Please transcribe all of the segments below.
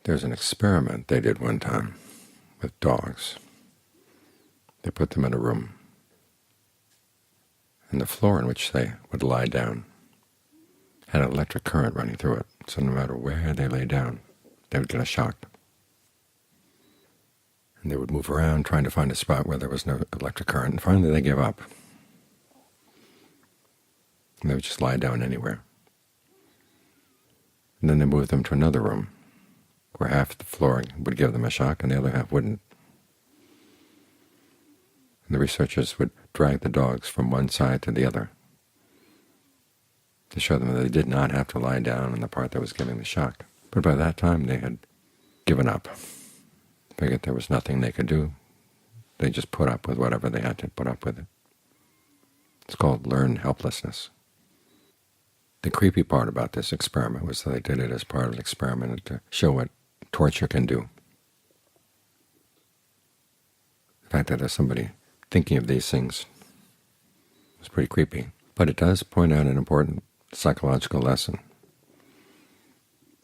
There's an experiment they did one time with dogs. They put them in a room, and the floor in which they would lie down had an electric current running through it, so no matter where they lay down, they would get a shock. And they would move around trying to find a spot where there was no electric current, and finally they gave up. And they would just lie down anywhere. And then they moved them to another room, where half the floor would give them a shock and the other half wouldn't. And the researchers would drag the dogs from one side to the other to show them that they did not have to lie down on the part that was giving the shock. But by that time they had given up. Figured there was nothing they could do. They just put up with whatever they had to put up with it. It's called learned helplessness. The creepy part about this experiment was that they did it as part of an experiment to show what torture can do. The fact that there's somebody thinking of these things is pretty creepy. But it does point out an important psychological lesson,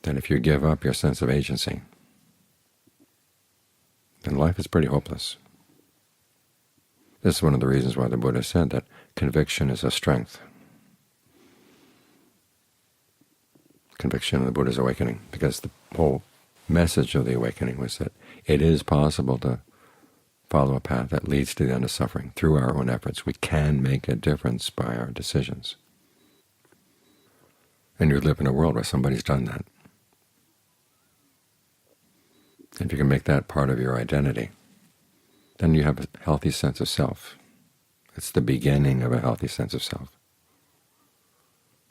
that if you give up your sense of agency, then life is pretty hopeless. This is one of the reasons why the Buddha said that conviction is a strength. Conviction in the Buddha's awakening, because the whole message of the awakening was that it is possible to follow a path that leads to the end of suffering through our own efforts. We can make a difference by our decisions. And you live in a world where somebody's done that. If you can make that part of your identity, then you have a healthy sense of self. It's the beginning of a healthy sense of self.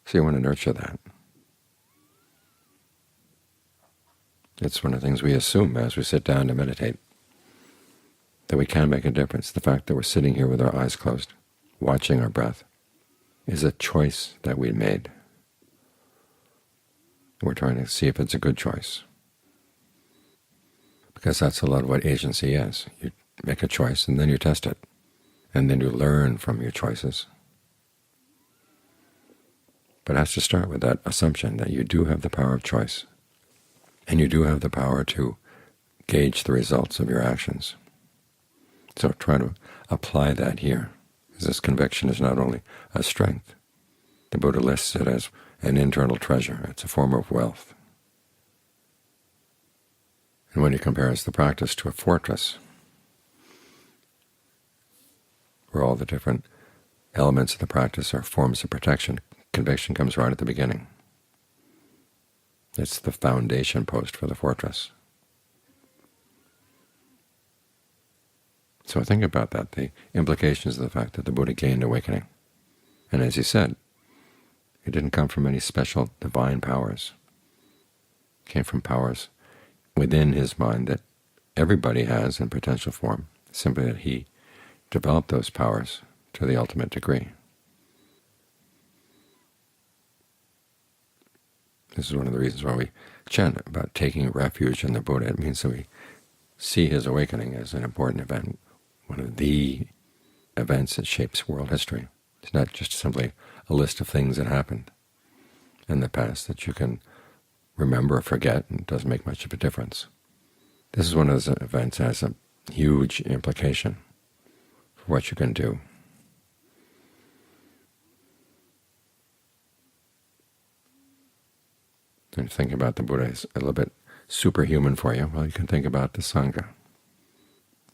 So you want to nurture that. It's one of the things we assume as we sit down to meditate, that we can make a difference. The fact that we're sitting here with our eyes closed, watching our breath, is a choice that we made. We're trying to see if it's a good choice, because that's a lot of what agency is. You make a choice and then you test it, and then you learn from your choices. But it has to start with that assumption that you do have the power of choice, and you do have the power to gauge the results of your actions. So try to apply that here, because this conviction is not only a strength. The Buddha lists it as an internal treasure. It's a form of wealth. And when he compares the practice to a fortress, where all the different elements of the practice are forms of protection, conviction comes right at the beginning. It's the foundation post for the fortress. So think about that, the implications of the fact that the Buddha gained awakening. And as he said, it didn't come from any special divine powers. It came from powers within his mind that everybody has in potential form, simply that he developed those powers to the ultimate degree. This is one of the reasons why we chant about taking refuge in the Buddha. It means that we see his awakening as an important event, one of the events that shapes world history. It's not just simply a list of things that happened in the past that you can remember or forget, and it doesn't make much of a difference. This is one of those events that has a huge implication for what you can do. And think about the Buddha is a little bit superhuman for you. Well, you can think about the Sangha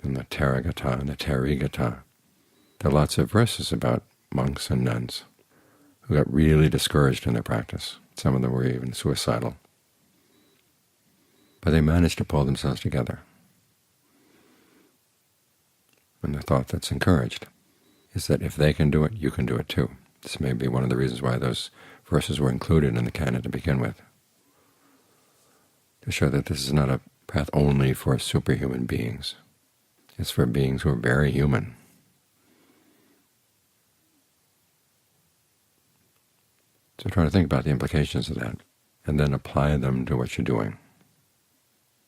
and the Theragāthā and the Therīgāthā. There are lots of verses about monks and nuns who got really discouraged in their practice. Some of them were even suicidal. But they managed to pull themselves together. And the thought that's encouraged is that if they can do it, you can do it too. This may be one of the reasons why those verses were included in the canon to begin with, to show that this is not a path only for superhuman beings. It's for beings who are very human. So try to think about the implications of that, and then apply them to what you're doing.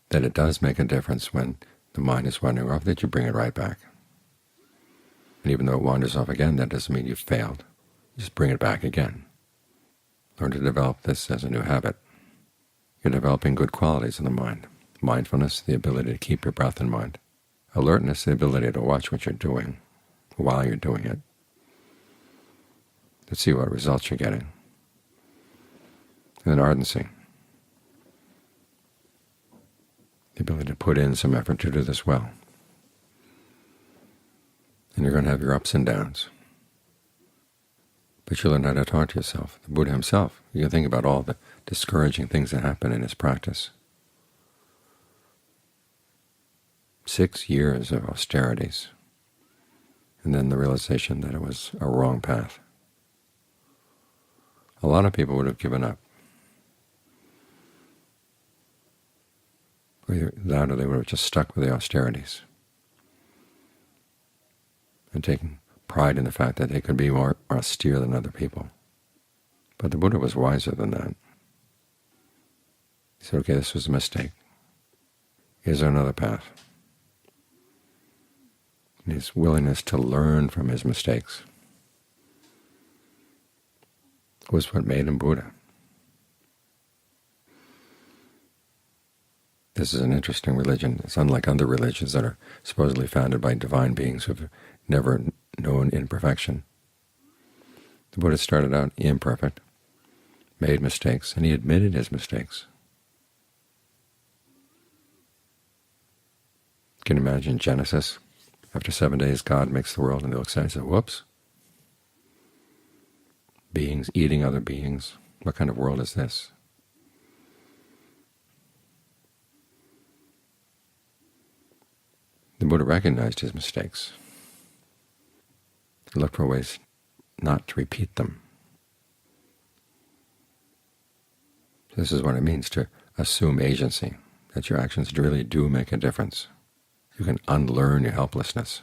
That it does make a difference when the mind is wandering off, that you bring it right back. And even though it wanders off again, that doesn't mean you've failed. You just bring it back again. Learn to develop this as a new habit. You're developing good qualities in the mind. Mindfulness, the ability to keep your breath in mind. Alertness, the ability to watch what you're doing while you're doing it, to see what results you're getting. And then ardency, the ability to put in some effort to do this well. And you're going to have your ups and downs. But you learn how to talk to yourself. The Buddha himself, you can think about all the discouraging things that happen in his practice. 6 years of austerities, and then the realization that it was a wrong path. A lot of people would have given up. Either that or they would have just stuck with the austerities and taken pride in the fact that they could be more austere than other people. But the Buddha was wiser than that. He said, okay, this was a mistake. Here's another path. And his willingness to learn from his mistakes was what made him Buddha. This is an interesting religion. It's unlike other religions that are supposedly founded by divine beings who have never known imperfection. The Buddha started out imperfect, made mistakes, and he admitted his mistakes. Can you imagine Genesis? After 7 days, God makes the world, and he looks at it and says, whoops, beings eating other beings. What kind of world is this? The Buddha recognized his mistakes. He looked for ways not to repeat them. This is what it means to assume agency, that your actions really do make a difference. You can unlearn your helplessness.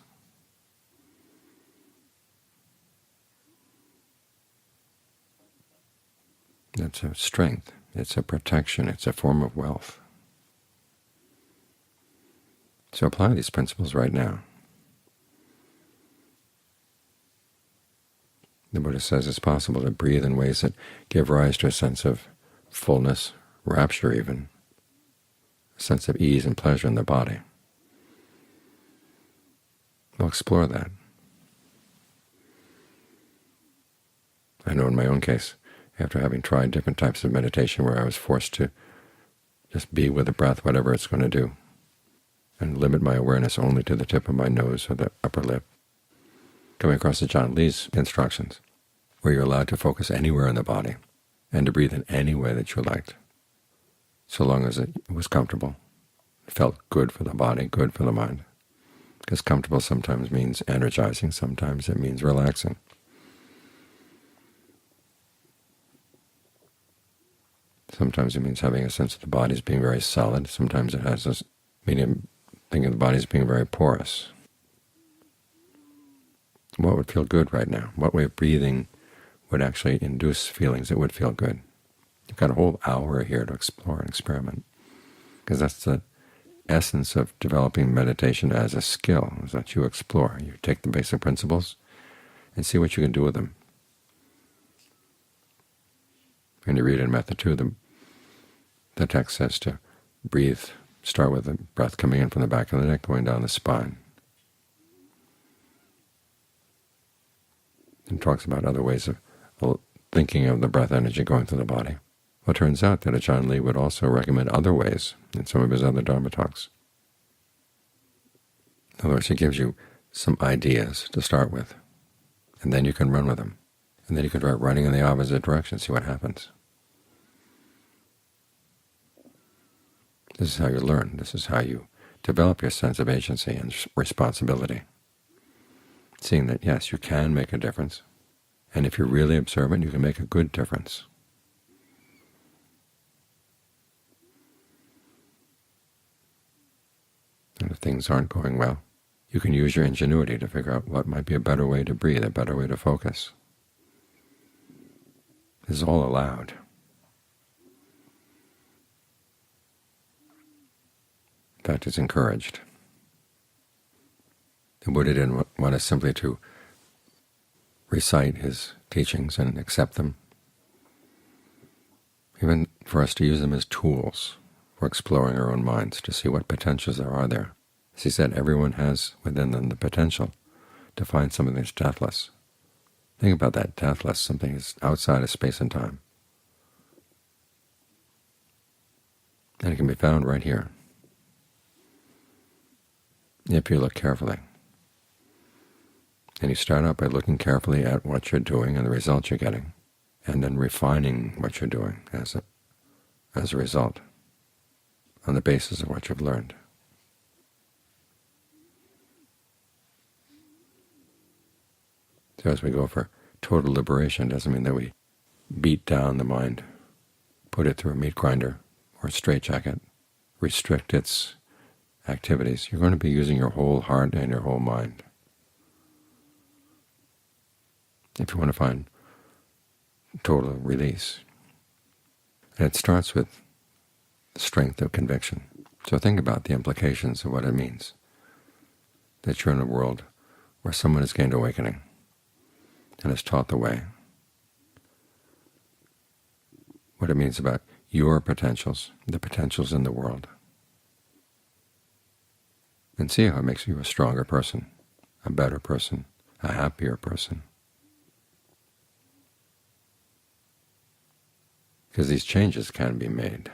It's a strength, it's a protection, it's a form of wealth. So apply these principles right now. The Buddha says it's possible to breathe in ways that give rise to a sense of fullness, rapture even, a sense of ease and pleasure in the body. We'll explore that. I know in my own case, after having tried different types of meditation where I was forced to just be with the breath, whatever it's going to do, and limit my awareness only to the tip of my nose or the upper lip, coming across Ajaan Lee's instructions, where you're allowed to focus anywhere in the body and to breathe in any way that you liked, so long as it was comfortable. It felt good for the body, good for the mind, because comfortable sometimes means energizing, sometimes it means relaxing. Sometimes it means having a sense of the body as being very solid. Sometimes it has this medium thinking of the body as being very porous. What would feel good right now? What way of breathing would actually induce feelings that would feel good? You've got a whole hour here to explore and experiment, because that's the essence of developing meditation as a skill, is that you explore. You take the basic principles and see what you can do with them. And you read in Method 2, the text says to breathe, start with the breath coming in from the back of the neck, going down the spine. And talks about other ways of thinking of the breath energy going through the body. Well, it turns out that Ajaan Lee would also recommend other ways in some of his other Dharma talks. In other words, he gives you some ideas to start with, and then you can run with them. And then you can try running in the opposite direction, see what happens. This is how you learn. This is how you develop your sense of agency and responsibility, seeing that, yes, you can make a difference, and if you're really observant, you can make a good difference. And if things aren't going well, you can use your ingenuity to figure out what might be a better way to breathe, a better way to focus. This is all allowed. In fact, it's encouraged. The Buddha didn't want us simply to recite his teachings and accept them, even for us to use them as tools We're exploring our own minds to see what potentials there are there. As he said, everyone has within them the potential to find something that's deathless. Think about that, deathless, something that's outside of space and time. And it can be found right here, if you look carefully. And you start out by looking carefully at what you're doing and the results you're getting, and then refining what you're doing as a result, on the basis of what you've learned. So as we go for total liberation, doesn't mean that we beat down the mind, put it through a meat grinder or a straitjacket, restrict its activities. You're going to be using your whole heart and your whole mind. If you want to find total release. And it starts with the strength of conviction. So think about the implications of what it means that you're in a world where someone has gained awakening and is taught the way. What it means about your potentials, the potentials in the world. And see how it makes you a stronger person, a better person, a happier person. Because these changes can be made.